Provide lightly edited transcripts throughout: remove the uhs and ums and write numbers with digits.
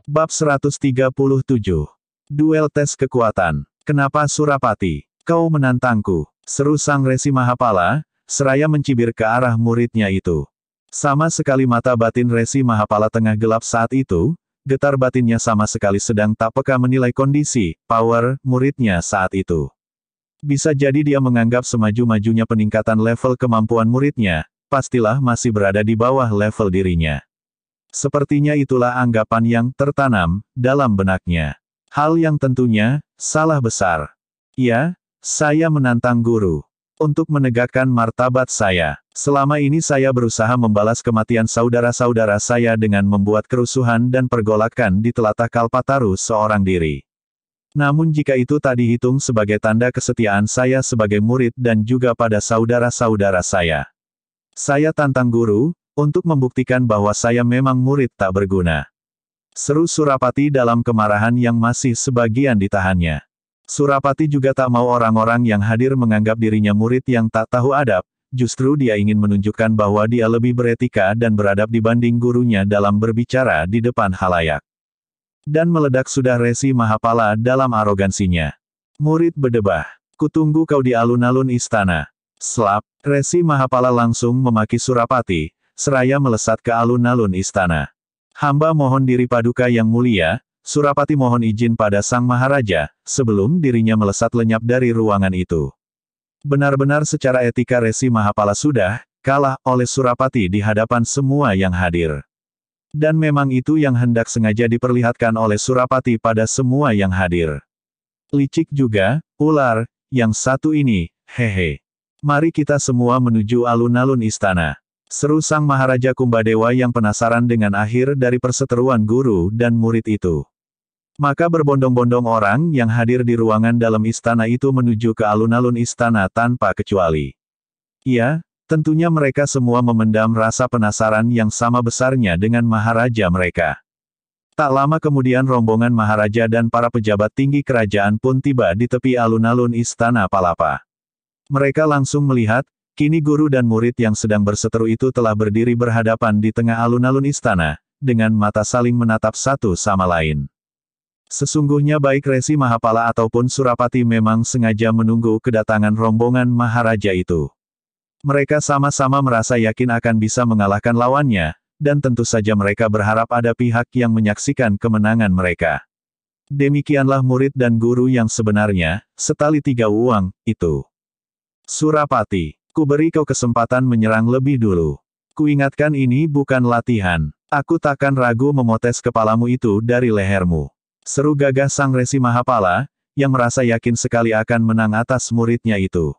Bab 137. Duel tes kekuatan. Kenapa Surapati? Kau menantangku? Seru sang Resi Mahapala, seraya mencibir ke arah muridnya itu. Sama sekali mata batin Resi Mahapala tengah gelap saat itu, getar batinnya sama sekali sedang tak peka menilai kondisi, power, muridnya saat itu. Bisa jadi dia menganggap semaju-majunya peningkatan level kemampuan muridnya, pastilah masih berada di bawah level dirinya. Sepertinya itulah anggapan yang tertanam dalam benaknya. Hal yang tentunya salah besar. Ya, saya menantang guru untuk menegakkan martabat saya. Selama ini saya berusaha membalas kematian saudara-saudara saya dengan membuat kerusuhan dan pergolakan di telatak Kalpataru seorang diri. Namun jika itu tak dihitung sebagai tanda kesetiaan saya sebagai murid dan juga pada saudara-saudara saya tantang guru, untuk membuktikan bahwa saya memang murid tak berguna. Seru Surapati dalam kemarahan yang masih sebagian ditahannya. Surapati juga tak mau orang-orang yang hadir menganggap dirinya murid yang tak tahu adab, justru dia ingin menunjukkan bahwa dia lebih beretika dan beradab dibanding gurunya dalam berbicara di depan halayak. Dan meledak sudah Resi Mahapala dalam arogansinya. Murid berdebah, kutunggu kau di alun-alun istana. Slap, Resi Mahapala langsung memaki Surapati, seraya melesat ke alun-alun istana. Hamba mohon diri Paduka yang mulia, Surapati mohon izin pada Sang Maharaja, sebelum dirinya melesat lenyap dari ruangan itu. Benar-benar secara etika Resi Mahapala sudah kalah oleh Surapati di hadapan semua yang hadir. Dan memang itu yang hendak sengaja diperlihatkan oleh Surapati pada semua yang hadir. Licik juga, ular, yang satu ini, hehe. Mari kita semua menuju alun-alun istana. Seru Sang Maharaja Kumbadewa yang penasaran dengan akhir dari perseteruan guru dan murid itu. Maka berbondong-bondong orang yang hadir di ruangan dalam istana itu menuju ke alun-alun istana tanpa kecuali. Ya, tentunya mereka semua memendam rasa penasaran yang sama besarnya dengan Maharaja mereka. Tak lama kemudian rombongan Maharaja dan para pejabat tinggi kerajaan pun tiba di tepi alun-alun istana Palapa. Mereka langsung melihat, kini guru dan murid yang sedang berseteru itu telah berdiri berhadapan di tengah alun-alun istana, dengan mata saling menatap satu sama lain. Sesungguhnya baik Resi Mahapala ataupun Surapati memang sengaja menunggu kedatangan rombongan Maharaja itu. Mereka sama-sama merasa yakin akan bisa mengalahkan lawannya, dan tentu saja mereka berharap ada pihak yang menyaksikan kemenangan mereka. Demikianlah murid dan guru yang sebenarnya, setali tiga uang, itu. Surapati. Kuberi kau kesempatan menyerang lebih dulu. Kuingatkan ini bukan latihan. Aku takkan ragu memotes kepalamu itu dari lehermu. Seru gagah sang Resi Mahapala, yang merasa yakin sekali akan menang atas muridnya itu.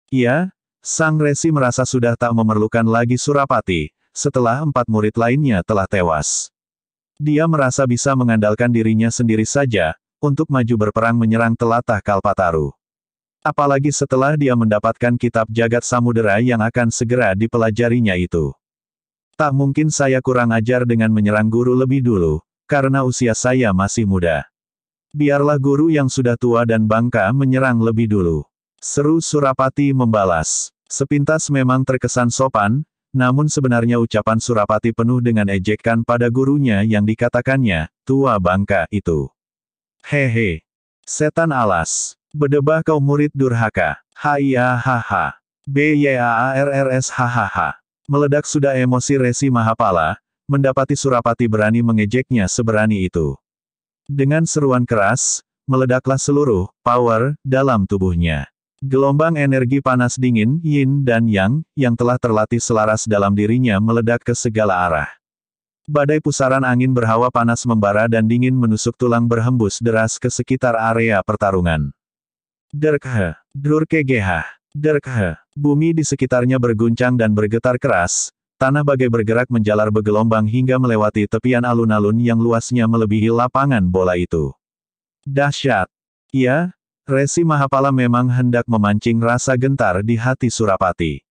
Iya, sang Resi merasa sudah tak memerlukan lagi Surapati, setelah 4 murid lainnya telah tewas. Dia merasa bisa mengandalkan dirinya sendiri saja, untuk maju berperang menyerang telatah Kalpataru. Apalagi setelah dia mendapatkan kitab jagat samudera yang akan segera dipelajarinya itu. Tak mungkin saya kurang ajar dengan menyerang guru lebih dulu, karena usia saya masih muda. Biarlah guru yang sudah tua dan bangka menyerang lebih dulu. Seru Surapati membalas. Sepintas memang terkesan sopan, namun sebenarnya ucapan Surapati penuh dengan ejekan pada gurunya yang dikatakannya, tua bangka itu. Hehe. Setan alas. Berdebah kau murid durhaka. Haiyahaha. Byarrs hahaha. Meledak sudah emosi Resi Mahapala, mendapati Surapati berani mengejeknya seberani itu. Dengan seruan keras, meledaklah seluruh power dalam tubuhnya. Gelombang energi panas dingin, yin dan yang telah terlatih selaras dalam dirinya meledak ke segala arah. Badai pusaran angin berhawa panas membara dan dingin menusuk tulang berhembus deras ke sekitar area pertarungan. Derkhe, Drurkegeha, Derkhe. Bumi di sekitarnya berguncang dan bergetar keras, tanah bagai bergerak menjalar bergelombang hingga melewati tepian alun-alun yang luasnya melebihi lapangan bola itu. Dahsyat. Ya, Resi Mahapala memang hendak memancing rasa gentar di hati Surapati.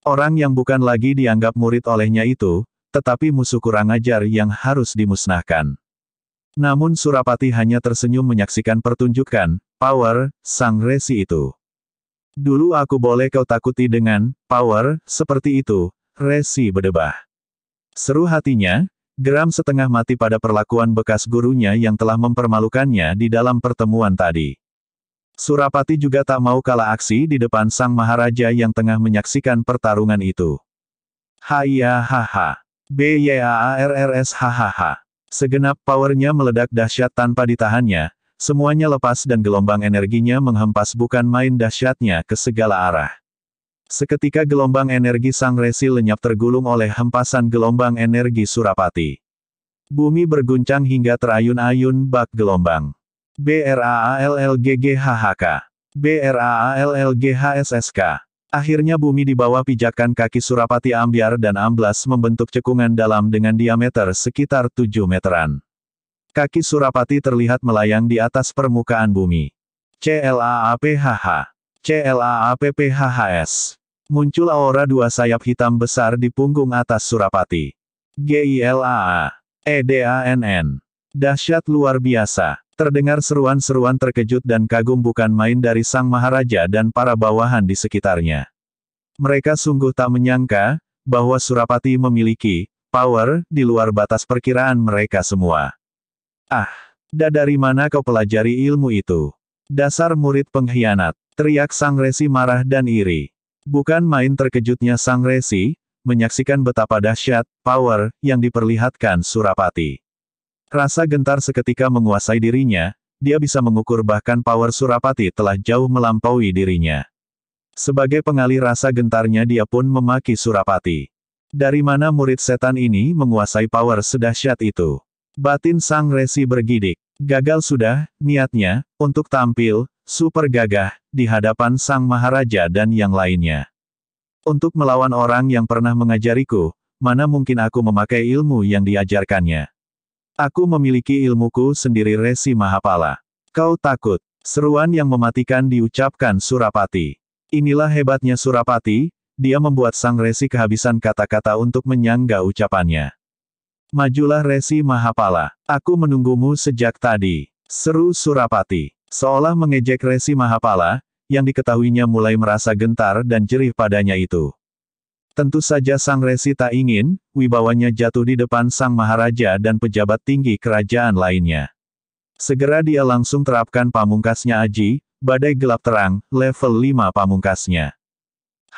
Orang yang bukan lagi dianggap murid olehnya itu, tetapi musuh kurang ajar yang harus dimusnahkan. Namun Surapati hanya tersenyum menyaksikan pertunjukan power sang Resi itu. Dulu aku boleh kau takuti dengan power seperti itu, Resi berdebah. Seru hatinya, Geram setengah mati pada perlakuan bekas gurunya yang telah mempermalukannya di dalam pertemuan tadi. Surapati juga tak mau kalah aksi di depan sang maharaja yang tengah menyaksikan pertarungan itu. Hahaha. BYAARRS hahaha. Segenap powernya meledak dahsyat tanpa ditahannya, semuanya lepas dan gelombang energinya menghempas bukan main dahsyatnya ke segala arah. Seketika gelombang energi sang resi lenyap tergulung oleh hempasan gelombang energi Surapati. Bumi berguncang hingga terayun-ayun bak gelombang. BRAALLGGHHK. BRAALLGHSSK. Akhirnya bumi di bawah pijakan kaki Surapati ambyar dan amblas membentuk cekungan dalam dengan diameter sekitar 7 meteran. Kaki Surapati terlihat melayang di atas permukaan bumi. CLAAPHH. CLAAPPHHS. Muncul aura dua sayap hitam besar di punggung atas Surapati. GILAA. EDANN. Dahsyat luar biasa. Terdengar seruan-seruan terkejut dan kagum bukan main dari sang maharaja dan para bawahan di sekitarnya. Mereka sungguh tak menyangka, bahwa Surapati memiliki power di luar batas perkiraan mereka semua. Ah, dari mana kau pelajari ilmu itu? Dasar murid pengkhianat, teriak sang resi marah dan iri. Bukan main terkejutnya sang resi, menyaksikan betapa dahsyat power yang diperlihatkan Surapati. Rasa gentar seketika menguasai dirinya, dia bisa mengukur bahkan power Surapati telah jauh melampaui dirinya. Sebagai pengalih rasa gentarnya dia pun memaki Surapati. Dari mana murid setan ini menguasai power sedahsyat itu? Batin sang resi bergidik. Gagal sudah, niatnya, untuk tampil, super gagah, di hadapan sang maharaja dan yang lainnya. Untuk melawan orang yang pernah mengajariku, mana mungkin aku memakai ilmu yang diajarkannya. Aku memiliki ilmuku sendiri Resi Mahapala. Kau takut? Seruan yang mematikan diucapkan Surapati. Inilah hebatnya Surapati, dia membuat sang resi kehabisan kata-kata untuk menyangga ucapannya. Majulah Resi Mahapala, aku menunggumu sejak tadi, seru Surapati. Seolah mengejek Resi Mahapala, yang diketahuinya mulai merasa gentar dan jerih padanya itu. Tentu saja sang resi tak ingin, wibawanya jatuh di depan sang maharaja dan pejabat tinggi kerajaan lainnya. Segera dia langsung terapkan pamungkasnya Aji, badai gelap terang, level 5 pamungkasnya.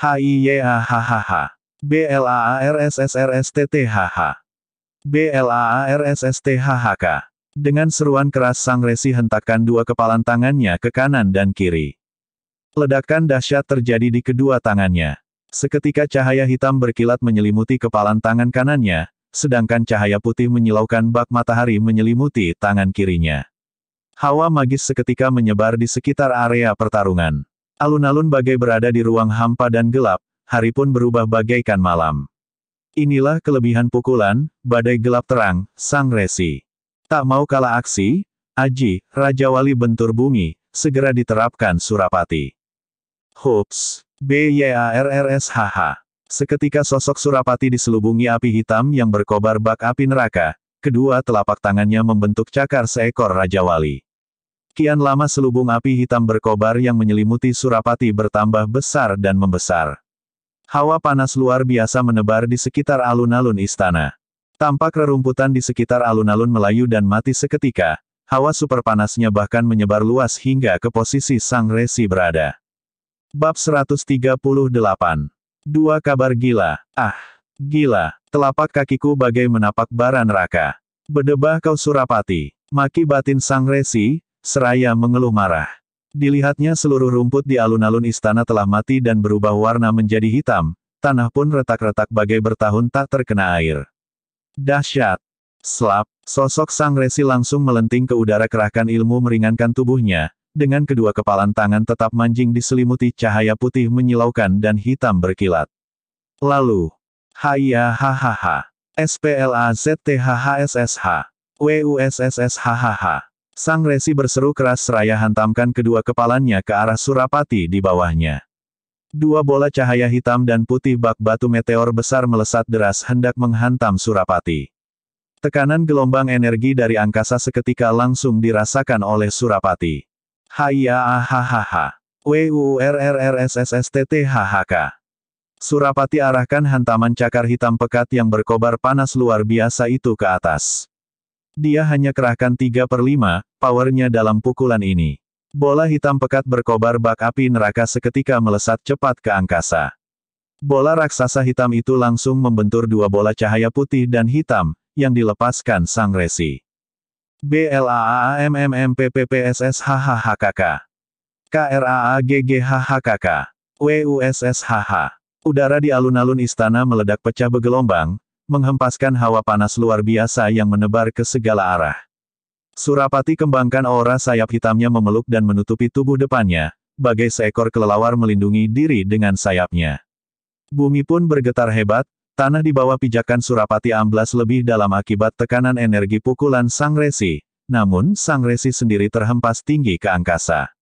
HIYAHHH. BLAARSSRSTTHH. BLAARSSTHHK. Dengan seruan keras sang resi hentakkan dua kepalan tangannya ke kanan dan kiri. Ledakan dahsyat terjadi di kedua tangannya. Seketika cahaya hitam berkilat menyelimuti kepalan tangan kanannya, sedangkan cahaya putih menyilaukan bak matahari menyelimuti tangan kirinya. Hawa magis seketika menyebar di sekitar area pertarungan. Alun-alun bagai berada di ruang hampa dan gelap, hari pun berubah bagaikan malam. Inilah kelebihan pukulan, badai gelap terang, sang resi. Tak mau kalah aksi, Aji, Raja Wali Bentur Bumi, segera diterapkan Surapati. Hups, BYARRSHH. Seketika sosok Surapati diselubungi api hitam yang berkobar bak api neraka, kedua telapak tangannya membentuk cakar seekor Raja Wali. Kian lama selubung api hitam berkobar yang menyelimuti Surapati bertambah besar dan membesar. Hawa panas luar biasa menebar di sekitar alun-alun istana. Tampak rerumputan di sekitar alun-alun melayu dan mati seketika, hawa super panasnya bahkan menyebar luas hingga ke posisi sang resi berada. Bab 138. Dua kabar gila. Ah, gila, telapak kakiku bagai menapak bara neraka. Bedebah kau Surapati, maki batin sang resi, seraya mengeluh marah. Dilihatnya seluruh rumput di alun-alun istana telah mati dan berubah warna menjadi hitam, tanah pun retak-retak bagai bertahun tak terkena air. Dahsyat! Slap! Sosok sang resi langsung melenting ke udara kerahkan ilmu meringankan tubuhnya, dengan kedua kepalan tangan tetap manjing diselimuti cahaya putih menyilaukan dan hitam berkilat. Lalu, HIYAHHH, SPLAZTHHSSH, WUSSSHHH. Sang resi berseru keras seraya hantamkan kedua kepalanya ke arah Surapati di bawahnya. Dua bola cahaya hitam dan putih bak batu meteor besar melesat deras hendak menghantam Surapati. Tekanan gelombang energi dari angkasa seketika langsung dirasakan oleh Surapati. HIYAHHH, WURRRSSSTTHHK. Surapati arahkan hantaman cakar hitam pekat yang berkobar panas luar biasa itu ke atas. Dia hanya kerahkan 3/5 powernya dalam pukulan ini. Bola hitam pekat berkobar bak api neraka seketika melesat cepat ke angkasa. Bola raksasa hitam itu langsung membentur dua bola cahaya putih dan hitam, yang dilepaskan Sang Resi. BLAAMMMPPPSSHHHKK. KRAAGGHHKK. WUSSHH. Udara di alun-alun istana meledak pecah bergelombang, menghempaskan hawa panas luar biasa yang menebar ke segala arah. Surapati kembangkan aura sayap hitamnya memeluk dan menutupi tubuh depannya, bagai seekor kelelawar melindungi diri dengan sayapnya. Bumi pun bergetar hebat, tanah di bawah pijakan Surapati amblas lebih dalam akibat tekanan energi pukulan Sang Resi, namun Sang Resi sendiri terhempas tinggi ke angkasa.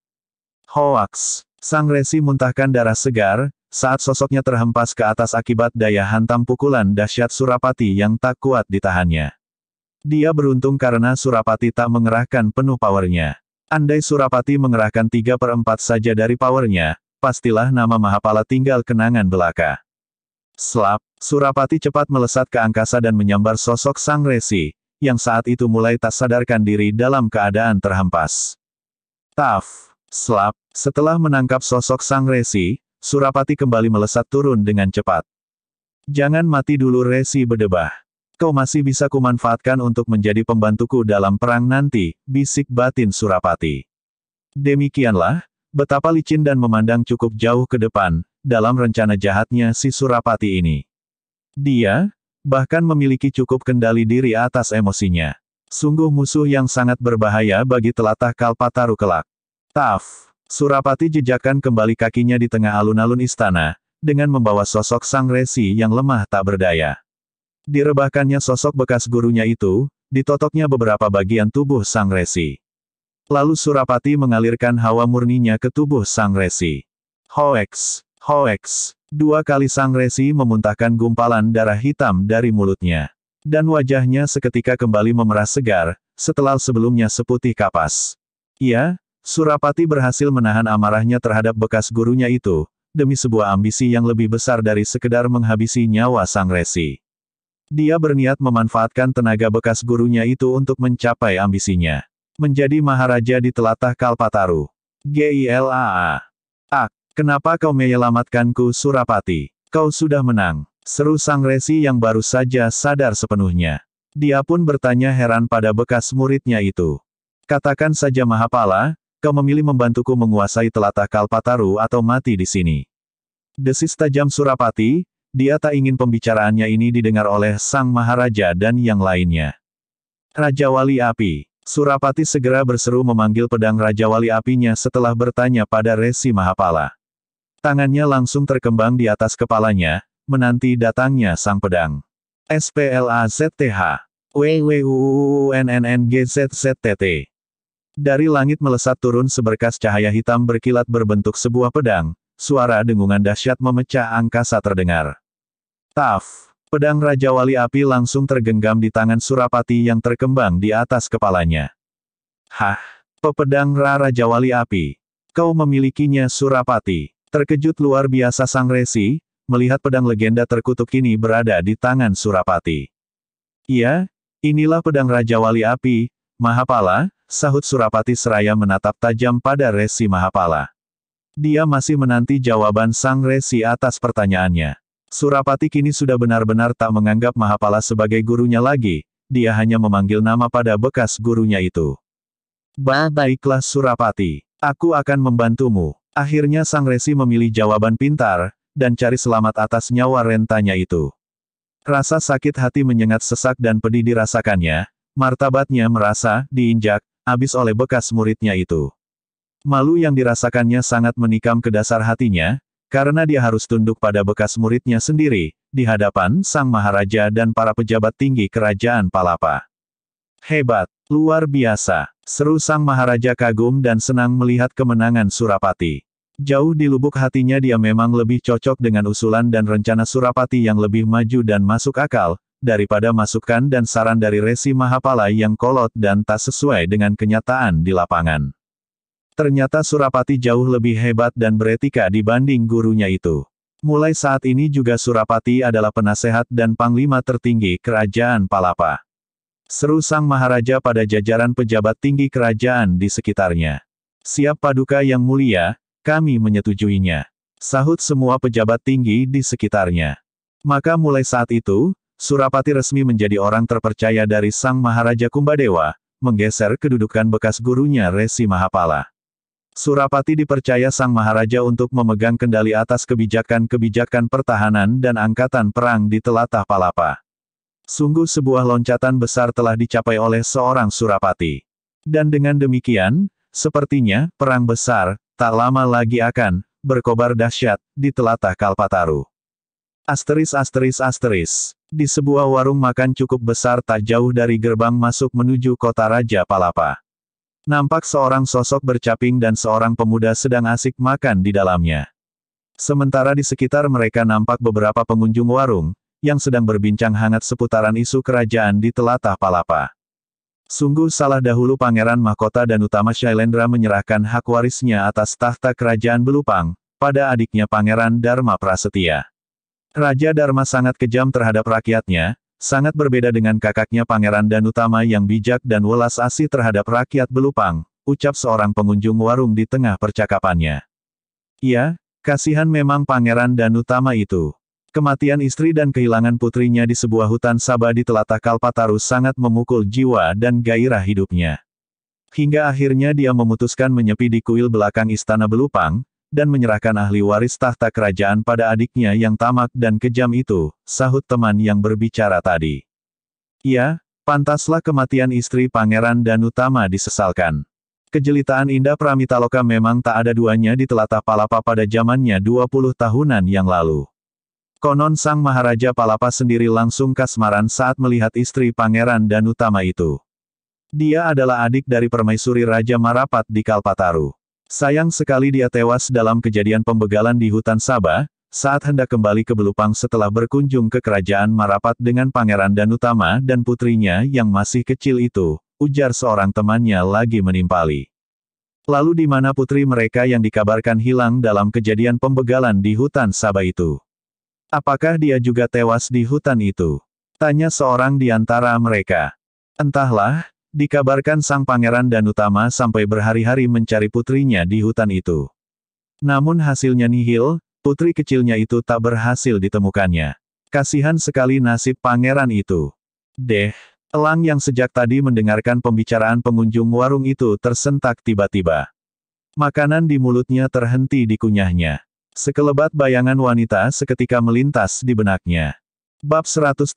Hoaks! Sang Resi muntahkan darah segar, saat sosoknya terhempas ke atas akibat daya hantam pukulan dahsyat Surapati yang tak kuat ditahannya. Dia beruntung karena Surapati tak mengerahkan penuh powernya. Andai Surapati mengerahkan 3/4 saja dari powernya, pastilah nama Mahapala tinggal kenangan belaka. Slap, Surapati cepat melesat ke angkasa dan menyambar sosok Sang Resi, yang saat itu mulai tak sadarkan diri dalam keadaan terhempas. Taf, slap, setelah menangkap sosok Sang Resi, Surapati kembali melesat turun dengan cepat. Jangan mati dulu Resi berdebah. Kau masih bisa kumanfaatkan untuk menjadi pembantuku dalam perang nanti, bisik batin Surapati. Demikianlah, betapa licin dan memandang cukup jauh ke depan, dalam rencana jahatnya si Surapati ini. Dia, bahkan memiliki cukup kendali diri atas emosinya. Sungguh musuh yang sangat berbahaya bagi telatah Kalpataru kelak. Taf, Surapati jejakkan kembali kakinya di tengah alun-alun istana, dengan membawa sosok Sang Resi yang lemah tak berdaya. Direbahkannya sosok bekas gurunya itu, ditotoknya beberapa bagian tubuh Sang Resi. Lalu Surapati mengalirkan hawa murninya ke tubuh Sang Resi. Hoeks, hoeks, 2 kali Sang Resi memuntahkan gumpalan darah hitam dari mulutnya. Dan wajahnya seketika kembali memerah segar, setelah sebelumnya seputih kapas. Iya, Surapati berhasil menahan amarahnya terhadap bekas gurunya itu, demi sebuah ambisi yang lebih besar dari sekedar menghabisi nyawa Sang Resi. Dia berniat memanfaatkan tenaga bekas gurunya itu untuk mencapai ambisinya. Menjadi Maharaja di telatah Kalpataru. GILAA. Ak, kenapa kau menyelamatkanku Surapati? Kau sudah menang. Seru Sang Resi yang baru saja sadar sepenuhnya. Dia pun bertanya heran pada bekas muridnya itu. Katakan saja Mahapala, kau memilih membantuku menguasai telatah Kalpataru atau mati di sini. Desis tajam Surapati, dia tak ingin pembicaraannya ini didengar oleh Sang Maharaja dan yang lainnya. Raja Wali Api. Surapati segera berseru memanggil pedang Raja Wali Apinya setelah bertanya pada Resi Mahapala. Tangannya langsung terkembang di atas kepalanya, menanti datangnya sang pedang. SPLAZTH. WWUUNNNGZZTT. Dari langit melesat turun seberkas cahaya hitam berkilat berbentuk sebuah pedang, suara dengungan dahsyat memecah angkasa terdengar. Taf, pedang Raja Wali Api langsung tergenggam di tangan Surapati yang terkembang di atas kepalanya. Hah, pedang Raja Wali Api. Kau memilikinya Surapati. Terkejut luar biasa Sang Resi, melihat pedang legenda terkutuk ini berada di tangan Surapati. Iya, inilah pedang Raja Wali Api, Mahapala, sahut Surapati seraya menatap tajam pada Resi Mahapala. Dia masih menanti jawaban Sang Resi atas pertanyaannya. Surapati kini sudah benar-benar tak menganggap Mahapala sebagai gurunya lagi, dia hanya memanggil nama pada bekas gurunya itu. Baiklah Surapati, aku akan membantumu. Akhirnya Sang Resi memilih jawaban pintar, dan cari selamat atas nyawa rentanya itu. Rasa sakit hati menyengat sesak dan pedih dirasakannya, martabatnya merasa diinjak habis oleh bekas muridnya itu. Malu yang dirasakannya sangat menikam ke dasar hatinya, karena dia harus tunduk pada bekas muridnya sendiri, di hadapan Sang Maharaja dan para pejabat tinggi Kerajaan Palapa. Hebat, luar biasa, seru Sang Maharaja kagum dan senang melihat kemenangan Surapati. Jauh di lubuk hatinya dia memang lebih cocok dengan usulan dan rencana Surapati yang lebih maju dan masuk akal, daripada masukan dan saran dari Resi Mahapala yang kolot dan tak sesuai dengan kenyataan di lapangan. Ternyata Surapati jauh lebih hebat dan beretika dibanding gurunya itu. Mulai saat ini juga Surapati adalah penasehat dan panglima tertinggi Kerajaan Palapa. Seru sang Maharaja pada jajaran pejabat tinggi kerajaan di sekitarnya. Siap Paduka yang mulia, kami menyetujuinya. Sahut semua pejabat tinggi di sekitarnya. Maka mulai saat itu, Surapati resmi menjadi orang terpercaya dari sang Maharaja Kumbadewa, menggeser kedudukan bekas gurunya Resi Mahapala. Surapati dipercaya sang Maharaja untuk memegang kendali atas kebijakan-kebijakan pertahanan dan angkatan perang di telatah Palapa. Sungguh sebuah loncatan besar telah dicapai oleh seorang Surapati. Dan dengan demikian, sepertinya, perang besar, tak lama lagi akan berkobar dahsyat di telatah Kalpataru. Di sebuah warung makan cukup besar tak jauh dari gerbang masuk menuju kota Raja Palapa. Nampak seorang sosok bercaping dan seorang pemuda sedang asik makan di dalamnya. Sementara di sekitar mereka nampak beberapa pengunjung warung, yang sedang berbincang hangat seputaran isu kerajaan di telatah Palapa. Sungguh salah dahulu Pangeran Mahkota dan Utama Shailendra menyerahkan hak warisnya atas tahta kerajaan Belupang, pada adiknya Pangeran Dharma Prasetya. Raja Dharma sangat kejam terhadap rakyatnya, sangat berbeda dengan kakaknya Pangeran Danutama yang bijak dan welas asih terhadap rakyat Belupang, ucap seorang pengunjung warung di tengah percakapannya. Iya, kasihan memang Pangeran Danutama itu. Kematian istri dan kehilangan putrinya di sebuah hutan Sabah di telatah Kalpataru sangat memukul jiwa dan gairah hidupnya. Hingga akhirnya dia memutuskan menyepi di kuil belakang istana Belupang, dan menyerahkan ahli waris tahta kerajaan pada adiknya yang tamak dan kejam itu, sahut teman yang berbicara tadi. Iya, pantaslah kematian istri Pangeran Danutama disesalkan. Kejelitaan Indah Pramitaloka memang tak ada duanya di telatah Palapa pada zamannya 20 tahunan yang lalu. Konon sang Maharaja Palapa sendiri langsung kasmaran saat melihat istri Pangeran Danutama itu. Dia adalah adik dari permaisuri Raja Marapat di Kalpataru. Sayang sekali dia tewas dalam kejadian pembegalan di hutan Sabah, saat hendak kembali ke Belupang setelah berkunjung ke kerajaan Marapat dengan Pangeran Danutama dan putrinya yang masih kecil itu, ujar seorang temannya lagi menimpali. Lalu di mana putri mereka yang dikabarkan hilang dalam kejadian pembegalan di hutan Sabah itu? Apakah dia juga tewas di hutan itu? Tanya seorang di antara mereka. Entahlah. Dikabarkan sang Pangeran Danutama sampai berhari-hari mencari putrinya di hutan itu. Namun hasilnya nihil, putri kecilnya itu tak berhasil ditemukannya. Kasihan sekali nasib pangeran itu. Elang yang sejak tadi mendengarkan pembicaraan pengunjung warung itu tersentak tiba-tiba. Makanan di mulutnya terhenti dikunyahnya. Sekelebat bayangan wanita seketika melintas di benaknya. Bab 139.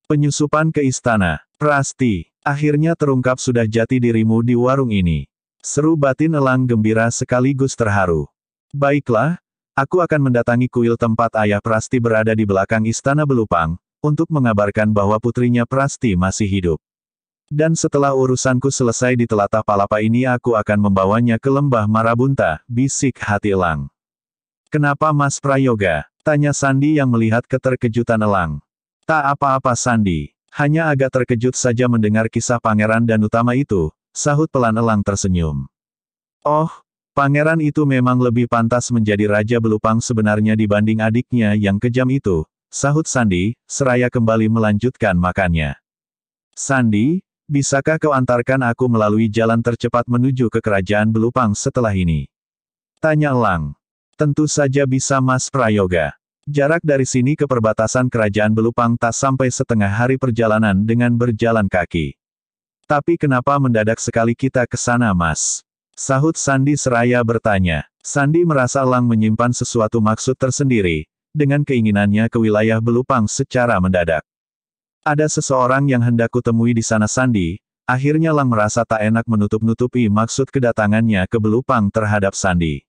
Penyusupan ke istana. Prasti, akhirnya terungkap sudah jati dirimu di warung ini. Seru batin Elang gembira sekaligus terharu. Baiklah, aku akan mendatangi kuil tempat ayah Prasti berada di belakang istana Belupang, untuk mengabarkan bahwa putrinya Prasti masih hidup. Dan setelah urusanku selesai di telatah Palapa ini aku akan membawanya ke lembah Marabunta, bisik hati Elang. Kenapa Mas Prayoga? Tanya Sandi yang melihat keterkejutan Elang. Tak apa-apa Sandi. Hanya agak terkejut saja mendengar kisah Pangeran Danutama itu, sahut pelan Elang tersenyum. Oh, pangeran itu memang lebih pantas menjadi Raja Belupang sebenarnya dibanding adiknya yang kejam itu, sahut Sandi, seraya kembali melanjutkan makannya. Sandi, bisakah kau antarkan aku melalui jalan tercepat menuju ke kerajaan Belupang setelah ini? Tanya Elang. Tentu saja bisa Mas Prayoga. Jarak dari sini ke perbatasan kerajaan Belupang tak sampai setengah hari perjalanan dengan berjalan kaki. Tapi kenapa mendadak sekali kita ke sana Mas? Sahut Sandi seraya bertanya. Sandi merasa Elang menyimpan sesuatu maksud tersendiri, dengan keinginannya ke wilayah Belupang secara mendadak. Ada seseorang yang hendak kutemui di sana Sandi, akhirnya Elang merasa tak enak menutup-nutupi maksud kedatangannya ke Belupang terhadap Sandi.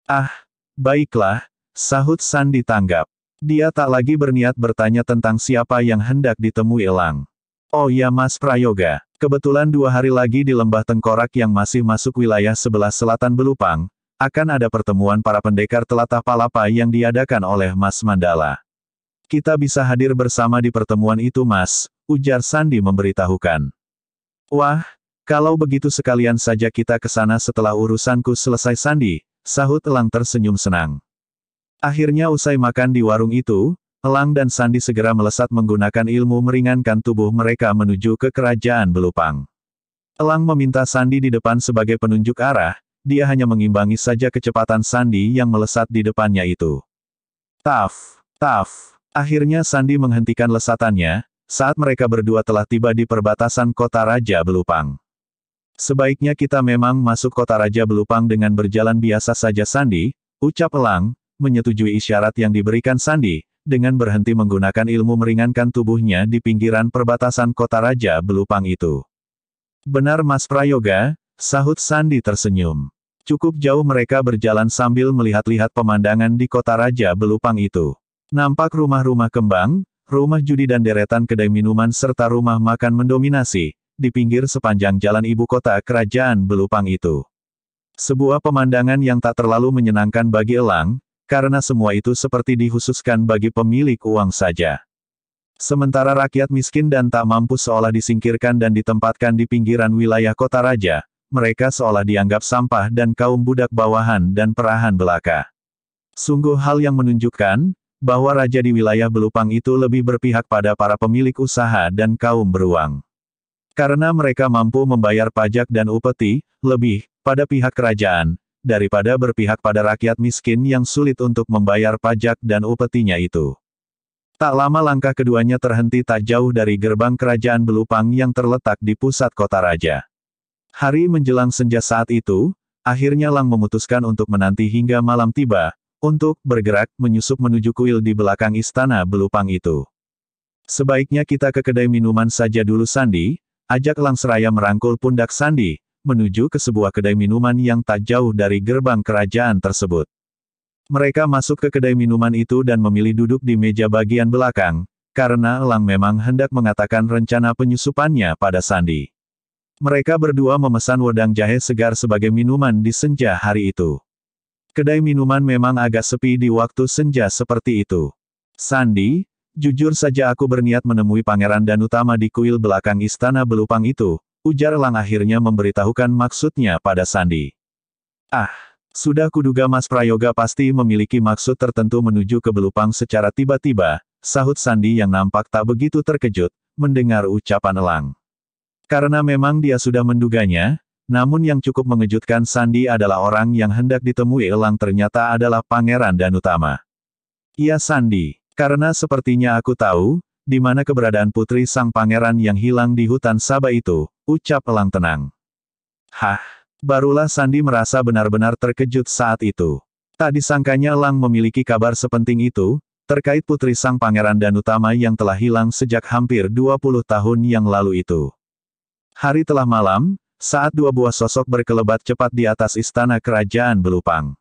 Ah, baiklah. Sahut Sandi tanggap. Dia tak lagi berniat bertanya tentang siapa yang hendak ditemui Elang. Oh ya Mas Prayoga, kebetulan 2 hari lagi di Lembah Tengkorak yang masih masuk wilayah sebelah selatan Belupang, akan ada pertemuan para pendekar telatah Palapa yang diadakan oleh Mas Mandala. Kita bisa hadir bersama di pertemuan itu Mas, ujar Sandi memberitahukan. Wah, kalau begitu sekalian saja kita ke sana setelah urusanku selesai Sandi, sahut Elang tersenyum senang. Akhirnya usai makan di warung itu, Elang dan Sandi segera melesat menggunakan ilmu meringankan tubuh mereka menuju ke kerajaan Belupang. Elang meminta Sandi di depan sebagai penunjuk arah, dia hanya mengimbangi saja kecepatan Sandi yang melesat di depannya itu. Taf, taf. Akhirnya Sandi menghentikan lesatannya, saat mereka berdua telah tiba di perbatasan kota Raja Belupang. Sebaiknya kita memang masuk kota Raja Belupang dengan berjalan biasa saja Sandi, ucap Elang, menyetujui isyarat yang diberikan Sandi, dengan berhenti menggunakan ilmu meringankan tubuhnya di pinggiran perbatasan kota Raja Belupang itu. Benar Mas Prayoga, sahut Sandi tersenyum. Cukup jauh mereka berjalan sambil melihat-lihat pemandangan di kota Raja Belupang itu. Nampak rumah-rumah kembang, rumah judi dan deretan kedai minuman serta rumah makan mendominasi, di pinggir sepanjang jalan ibu kota kerajaan Belupang itu. Sebuah pemandangan yang tak terlalu menyenangkan bagi Elang, karena semua itu seperti dikhususkan bagi pemilik uang saja. Sementara rakyat miskin dan tak mampu seolah disingkirkan dan ditempatkan di pinggiran wilayah kota raja, mereka seolah dianggap sampah dan kaum budak bawahan dan perahan belaka. Sungguh hal yang menunjukkan, bahwa raja di wilayah Belupang itu lebih berpihak pada para pemilik usaha dan kaum beruang. Karena mereka mampu membayar pajak dan upeti, lebih, pada pihak kerajaan, daripada berpihak pada rakyat miskin yang sulit untuk membayar pajak dan upetinya itu. Tak lama langkah keduanya terhenti tak jauh dari gerbang kerajaan Belupang yang terletak di pusat kota raja. Hari menjelang senja saat itu, akhirnya Lang memutuskan untuk menanti hingga malam tiba, untuk bergerak menyusup menuju kuil di belakang istana Belupang itu. Sebaiknya kita ke kedai minuman saja dulu Sandi, ajak Lang seraya merangkul pundak Sandi, menuju ke sebuah kedai minuman yang tak jauh dari gerbang kerajaan tersebut. Mereka masuk ke kedai minuman itu dan memilih duduk di meja bagian belakang, karena Elang memang hendak mengatakan rencana penyusupannya pada Sandi. Mereka berdua memesan wedang jahe segar sebagai minuman di senja hari itu. Kedai minuman memang agak sepi di waktu senja seperti itu. Sandi, jujur saja aku berniat menemui Pangeran Danutama di kuil belakang istana Belupang itu, ujar Elang akhirnya memberitahukan maksudnya pada Sandi. Ah, sudah kuduga Mas Prayoga pasti memiliki maksud tertentu menuju ke Belupang secara tiba-tiba, sahut Sandi yang nampak tak begitu terkejut, mendengar ucapan Elang. Karena memang dia sudah menduganya, namun yang cukup mengejutkan Sandi adalah orang yang hendak ditemui Elang ternyata adalah Pangeran Danutama. Iya Sandi, karena sepertinya aku tahu, di mana keberadaan putri sang pangeran yang hilang di hutan Saba itu, ucap Elang tenang. Hah, barulah Sandi merasa benar-benar terkejut saat itu. Tak disangkanya Elang memiliki kabar sepenting itu, terkait putri sang pangeran Danutama yang telah hilang sejak hampir 20 tahun yang lalu itu. Hari telah malam, saat dua buah sosok berkelebat cepat di atas istana kerajaan Belupang.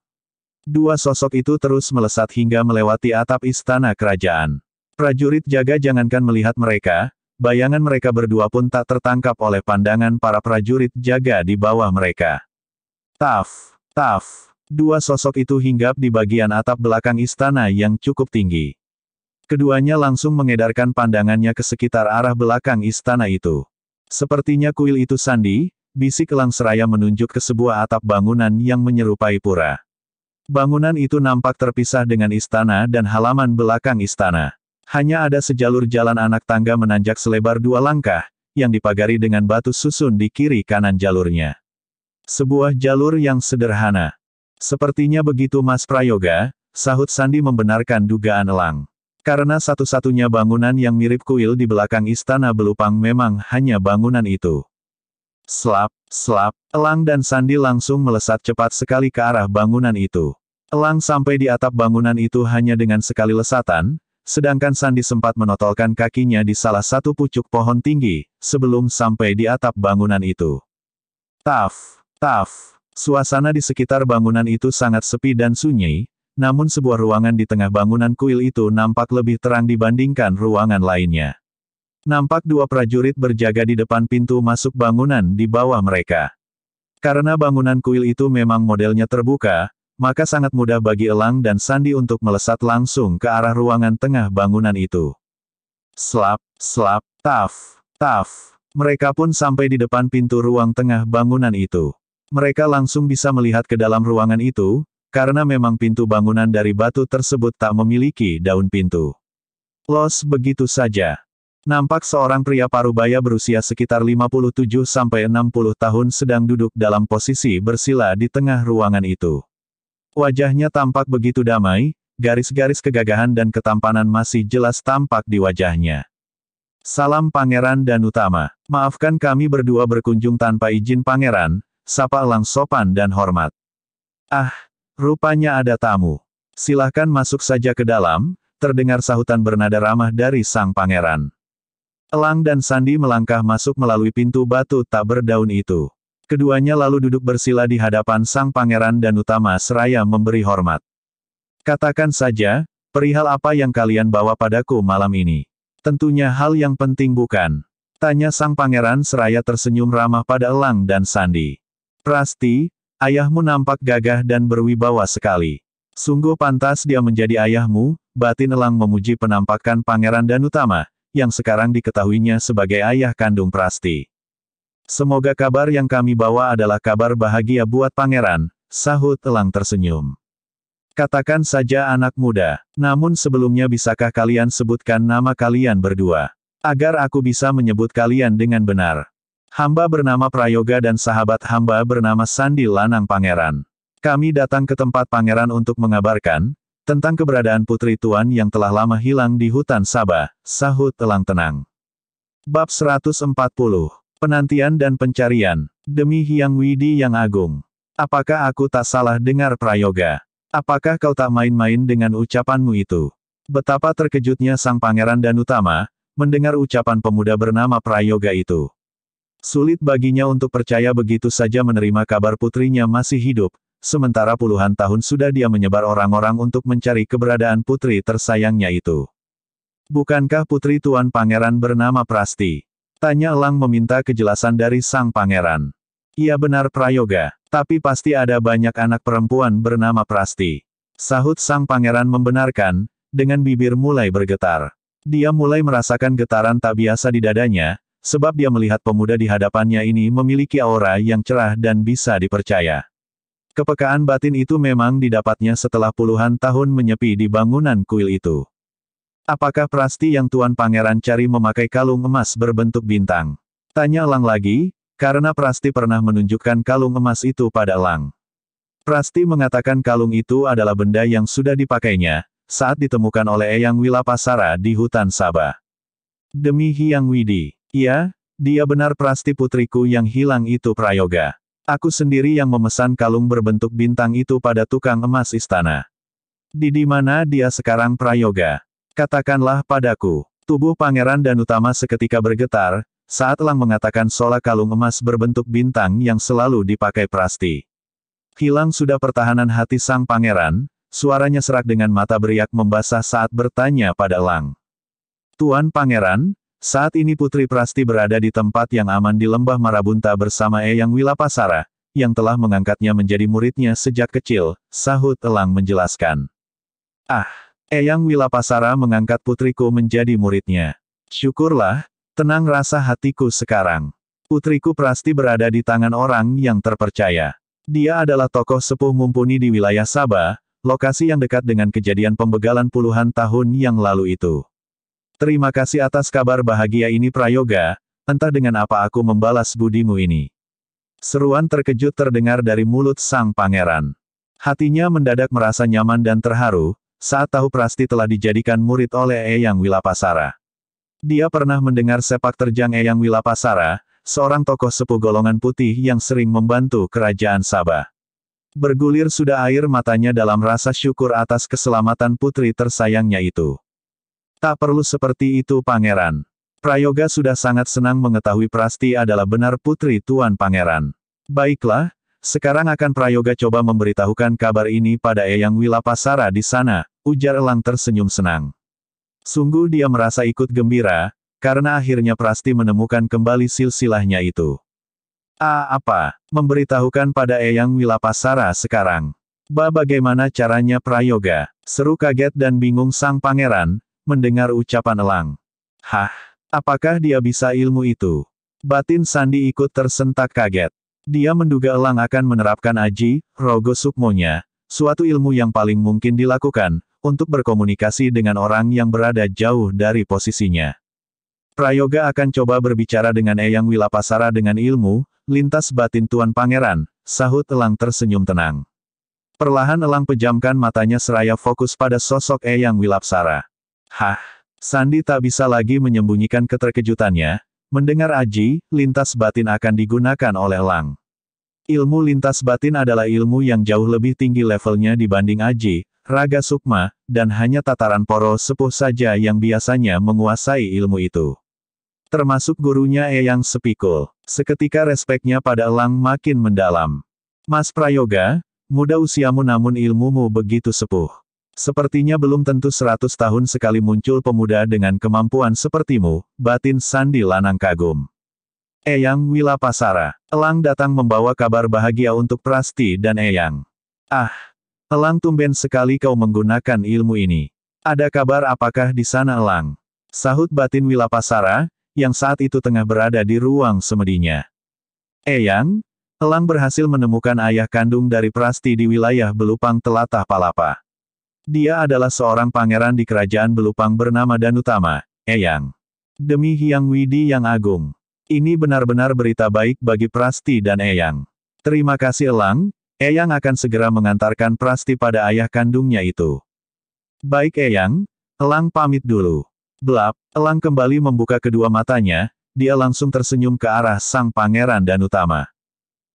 Dua sosok itu terus melesat hingga melewati atap istana kerajaan. Prajurit jaga jangankan melihat mereka, bayangan mereka berdua pun tak tertangkap oleh pandangan para prajurit jaga di bawah mereka. Taf, taf, dua sosok itu hinggap di bagian atap belakang istana yang cukup tinggi. Keduanya langsung mengedarkan pandangannya ke sekitar arah belakang istana itu. Sepertinya kuil itu Sandi, bisik Elang seraya menunjuk ke sebuah atap bangunan yang menyerupai pura. Bangunan itu nampak terpisah dengan istana dan halaman belakang istana. Hanya ada sejalur jalan anak tangga menanjak selebar 2 langkah, yang dipagari dengan batu susun di kiri kanan jalurnya. Sebuah jalur yang sederhana. Sepertinya begitu Mas Prayoga, sahut Sandi membenarkan dugaan Elang. Karena satu-satunya bangunan yang mirip kuil di belakang istana Belupang memang hanya bangunan itu. Slap, slap, Elang dan Sandi langsung melesat cepat sekali ke arah bangunan itu. Elang sampai di atap bangunan itu hanya dengan sekali lesatan, sedangkan Sandi sempat menotolkan kakinya di salah satu pucuk pohon tinggi, sebelum sampai di atap bangunan itu. Taf, taf, suasana di sekitar bangunan itu sangat sepi dan sunyi, namun sebuah ruangan di tengah bangunan kuil itu nampak lebih terang dibandingkan ruangan lainnya. Nampak dua prajurit berjaga di depan pintu masuk bangunan di bawah mereka. Karena bangunan kuil itu memang modelnya terbuka, maka sangat mudah bagi Elang dan Sandi untuk melesat langsung ke arah ruangan tengah bangunan itu. Slap, slap, taf, taf. Mereka pun sampai di depan pintu ruang tengah bangunan itu. Mereka langsung bisa melihat ke dalam ruangan itu, karena memang pintu bangunan dari batu tersebut tak memiliki daun pintu. Los begitu saja. Nampak seorang pria parubaya berusia sekitar 57-60 tahun sedang duduk dalam posisi bersila di tengah ruangan itu. Wajahnya tampak begitu damai, garis-garis kegagahan dan ketampanan masih jelas tampak di wajahnya. Salam Pangeran Danutama. Maafkan kami berdua berkunjung tanpa izin Pangeran, sapa Elang sopan dan hormat. Ah, rupanya ada tamu. Silahkan masuk saja ke dalam, terdengar sahutan bernada ramah dari sang pangeran. Elang dan Sandi melangkah masuk melalui pintu batu tak berdaun itu. Keduanya lalu duduk bersila di hadapan sang pangeran Danutama seraya memberi hormat. Katakan saja, perihal apa yang kalian bawa padaku malam ini? Tentunya hal yang penting bukan? Tanya sang pangeran seraya tersenyum ramah pada Elang dan Sandi. Prasti, ayahmu nampak gagah dan berwibawa sekali. Sungguh pantas dia menjadi ayahmu, batin Elang memuji penampakan pangeran Danutama, yang sekarang diketahuinya sebagai ayah kandung Prasti. Semoga kabar yang kami bawa adalah kabar bahagia buat pangeran, sahut Elang tersenyum. Katakan saja anak muda, namun sebelumnya bisakah kalian sebutkan nama kalian berdua? Agar aku bisa menyebut kalian dengan benar. Hamba bernama Prayoga dan sahabat hamba bernama Sandi Lanang Pangeran. Kami datang ke tempat pangeran untuk mengabarkan tentang keberadaan putri tuan yang telah lama hilang di hutan Sabah, sahut Elang tenang. Bab 140. Penantian dan pencarian. Demi Hyang Widi yang agung. Apakah aku tak salah dengar Prayoga? Apakah kau tak main-main dengan ucapanmu itu? Betapa terkejutnya sang pangeran Danutama, mendengar ucapan pemuda bernama Prayoga itu. Sulit baginya untuk percaya begitu saja menerima kabar putrinya masih hidup, sementara puluhan tahun sudah dia menyebar orang-orang untuk mencari keberadaan putri tersayangnya itu. Bukankah putri tuan pangeran bernama Prasti? Tanya Elang meminta kejelasan dari sang pangeran. Iya benar Prayoga, tapi pasti ada banyak anak perempuan bernama Prasti. Sahut sang pangeran membenarkan, dengan bibir mulai bergetar. Dia mulai merasakan getaran tak biasa di dadanya, sebab dia melihat pemuda di hadapannya ini memiliki aura yang cerah dan bisa dipercaya. Kepekaan batin itu memang didapatnya setelah puluhan tahun menyepi di bangunan kuil itu. Apakah Prasti yang tuan pangeran cari memakai kalung emas berbentuk bintang? Tanya Elang lagi, karena Prasti pernah menunjukkan kalung emas itu pada Elang. Prasti mengatakan kalung itu adalah benda yang sudah dipakainya, saat ditemukan oleh Eyang Wilapasara di hutan Sabah. Demi Hyang Widi. Iya, dia benar Prasti putriku yang hilang itu Prayoga. Aku sendiri yang memesan kalung berbentuk bintang itu pada tukang emas istana. Di mana dia sekarang Prayoga? Katakanlah padaku. Tubuh Pangeran Danutama seketika bergetar, saat Elang mengatakan soal kalung emas berbentuk bintang yang selalu dipakai Prasti. Hilang sudah pertahanan hati sang pangeran, suaranya serak dengan mata beriak membasah saat bertanya pada Elang. Tuan Pangeran, saat ini Putri Prasti berada di tempat yang aman di Lembah Marabunta bersama Eyang Wilapasara, yang telah mengangkatnya menjadi muridnya sejak kecil, sahut Elang menjelaskan. Ah, Eyang Wilapasara mengangkat putriku menjadi muridnya. Syukurlah, tenang rasa hatiku sekarang. Putriku Prasti berada di tangan orang yang terpercaya. Dia adalah tokoh sepuh mumpuni di wilayah Sabah, lokasi yang dekat dengan kejadian pembegalan puluhan tahun yang lalu itu. Terima kasih atas kabar bahagia ini Prayoga, entah dengan apa aku membalas budimu ini. Seruan terkejut terdengar dari mulut sang pangeran. Hatinya mendadak merasa nyaman dan terharu, saat tahu Prasti telah dijadikan murid oleh Eyang Wilapasara. Dia pernah mendengar sepak terjang Eyang Wilapasara, seorang tokoh sepuh golongan putih yang sering membantu kerajaan Sabah. Bergulir sudah air matanya dalam rasa syukur atas keselamatan putri tersayangnya itu. Tak perlu seperti itu Pangeran. Prayoga sudah sangat senang mengetahui Prasti adalah benar putri Tuan Pangeran. Baiklah, sekarang akan Prayoga coba memberitahukan kabar ini pada Eyang Wilapasara di sana, ujar Elang tersenyum senang. Sungguh dia merasa ikut gembira, karena akhirnya Prasti menemukan kembali silsilahnya itu. Apa? Memberitahukan pada Eyang Wilapasara sekarang. Bagaimana caranya Prayoga? Seru kaget dan bingung sang pangeran, mendengar ucapan Elang. Hah? Apakah dia bisa ilmu itu? Batin Sandi ikut tersentak kaget. Dia menduga Elang akan menerapkan aji, rogo sukmonya, suatu ilmu yang paling mungkin dilakukan, untuk berkomunikasi dengan orang yang berada jauh dari posisinya. Prayoga akan coba berbicara dengan Eyang Wilapasara dengan ilmu, lintas batin Tuan Pangeran, sahut Elang tersenyum tenang. Perlahan Elang pejamkan matanya seraya fokus pada sosok Eyang Wilapasara. Hah? Sandi tak bisa lagi menyembunyikan keterkejutannya, mendengar Aji, lintas batin akan digunakan oleh Elang. Ilmu lintas batin adalah ilmu yang jauh lebih tinggi levelnya dibanding Aji, Raga Sukma, dan hanya tataran poro sepuh saja yang biasanya menguasai ilmu itu. Termasuk gurunya Eyang Sepikul. Seketika respeknya pada Elang makin mendalam. Mas Prayoga, muda usiamu namun ilmumu begitu sepuh. Sepertinya belum tentu 100 tahun sekali muncul pemuda dengan kemampuan sepertimu, batin Sandi Lanang kagum. Eyang Wilapasara. Elang datang membawa kabar bahagia untuk Prasti dan Eyang. Ah, Elang tumben sekali kau menggunakan ilmu ini. Ada kabar apakah di sana Elang? Sahut batin Wilapasara, yang saat itu tengah berada di ruang semedinya. Eyang, Elang berhasil menemukan ayah kandung dari Prasti di wilayah Belupang Telatah Palapa. Dia adalah seorang pangeran di kerajaan Belupang bernama Danutama, Eyang. Demi Hyang Widi yang agung. Ini benar-benar berita baik bagi Prasti dan Eyang. Terima kasih Elang, Eyang akan segera mengantarkan Prasti pada ayah kandungnya itu. Baik Eyang, Elang pamit dulu. Belap, Elang kembali membuka kedua matanya, dia langsung tersenyum ke arah sang pangeran Danutama.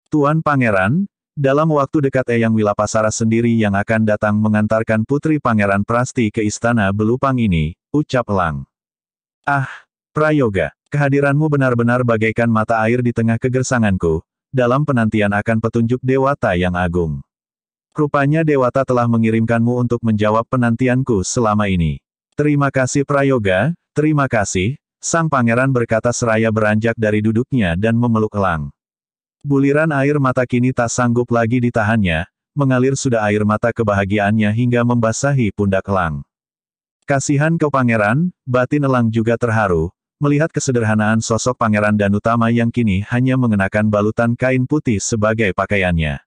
Tuan Pangeran, dalam waktu dekat Eyang Wilapasara sendiri yang akan datang mengantarkan putri Pangeran Prasti ke istana Belupang ini, ucap Elang. Ah, Prayoga, kehadiranmu benar-benar bagaikan mata air di tengah kegersanganku, dalam penantian akan petunjuk Dewata yang agung. Rupanya Dewata telah mengirimkanmu untuk menjawab penantianku selama ini. Terima kasih Prayoga, terima kasih, sang pangeran berkata seraya beranjak dari duduknya dan memeluk Elang. Buliran air mata kini tak sanggup lagi ditahannya, mengalir sudah air mata kebahagiaannya hingga membasahi pundak Elang. Kasihan kau pangeran, batin Elang juga terharu, melihat kesederhanaan sosok pangeran Danutama yang kini hanya mengenakan balutan kain putih sebagai pakaiannya.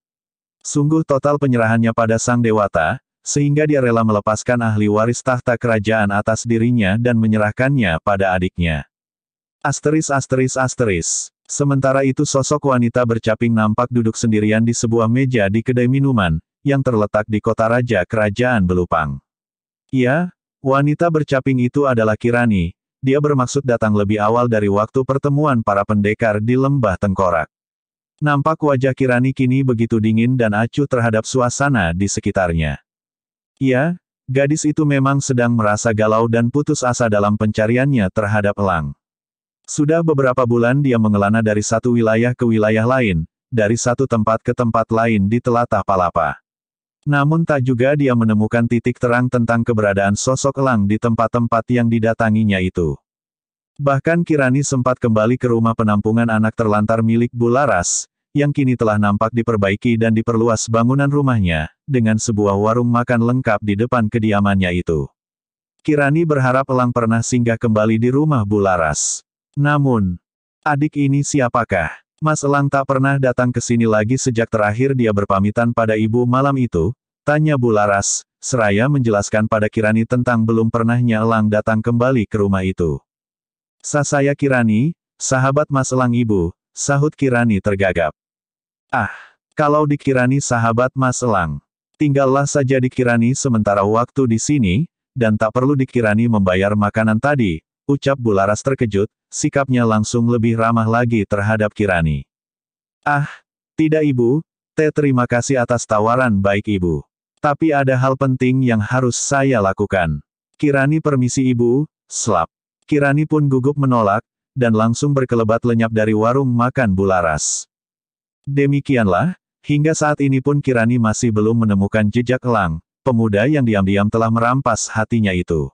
Sungguh total penyerahannya pada sang dewata, sehingga dia rela melepaskan ahli waris tahta kerajaan atas dirinya dan menyerahkannya pada adiknya. ******. Sementara itu sosok wanita bercaping nampak duduk sendirian di sebuah meja di kedai minuman, yang terletak di kota raja kerajaan Belupang. Ya, wanita bercaping itu adalah Kirani, dia bermaksud datang lebih awal dari waktu pertemuan para pendekar di Lembah Tengkorak. Nampak wajah Kirani kini begitu dingin dan acuh terhadap suasana di sekitarnya. Ya, gadis itu memang sedang merasa galau dan putus asa dalam pencariannya terhadap Elang. Sudah beberapa bulan dia mengelana dari satu wilayah ke wilayah lain, dari satu tempat ke tempat lain di Telatah Palapa. Namun tak juga dia menemukan titik terang tentang keberadaan sosok Elang di tempat-tempat yang didatanginya itu. Bahkan Kirani sempat kembali ke rumah penampungan anak terlantar milik Bularas, yang kini telah nampak diperbaiki dan diperluas bangunan rumahnya, dengan sebuah warung makan lengkap di depan kediamannya itu. Kirani berharap Elang pernah singgah kembali di rumah Bularas. Namun, adik ini siapakah? Mas Elang tak pernah datang ke sini lagi sejak terakhir dia berpamitan pada ibu malam itu, tanya Bularas, seraya menjelaskan pada Kirani tentang belum pernahnya Elang datang kembali ke rumah itu. Saya Kirani, sahabat Mas Elang ibu, sahut Kirani tergagap. Ah, kalau dikirani sahabat Mas Elang, tinggallah saja dikirani sementara waktu di sini, dan tak perlu dikirani membayar makanan tadi, ucap Bularas terkejut, sikapnya langsung lebih ramah lagi terhadap Kirani. Ah, tidak ibu, terima kasih atas tawaran baik ibu. Tapi ada hal penting yang harus saya lakukan. Kirani permisi ibu, slap. Kirani pun gugup menolak, dan langsung berkelebat lenyap dari warung makan Bularas. Demikianlah, hingga saat ini pun Kirani masih belum menemukan jejak Elang, pemuda yang diam-diam telah merampas hatinya itu.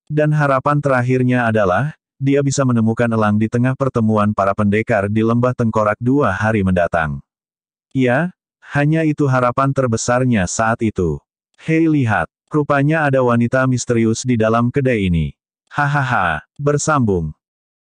Dan harapan terakhirnya adalah, dia bisa menemukan Elang di tengah pertemuan para pendekar di Lembah Tengkorak 2 hari mendatang. Ya, hanya itu harapan terbesarnya saat itu. Hei lihat, rupanya ada wanita misterius di dalam kedai ini. Hahaha, bersambung.